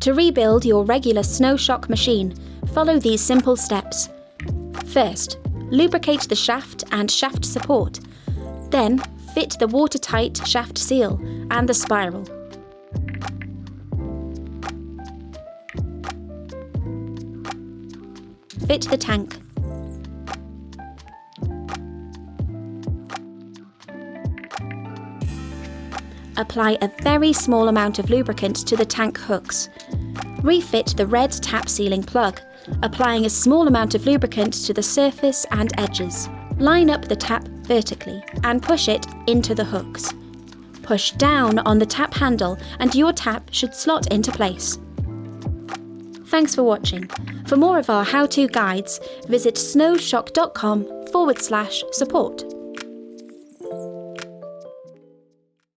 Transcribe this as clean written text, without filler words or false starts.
To rebuild your regular Snowshock machine, follow these simple steps. First, lubricate the shaft and shaft support. Then, fit the watertight shaft seal and the spiral. Fit the tank. Apply a very small amount of lubricant to the tank hooks. Refit the red tap sealing plug, applying a small amount of lubricant to the surface and edges. Line up the tap vertically and push it into the hooks. Push down on the tap handle and your tap should slot into place. Thanks for watching. For more of our how-to guides, visit snowshock.com/support.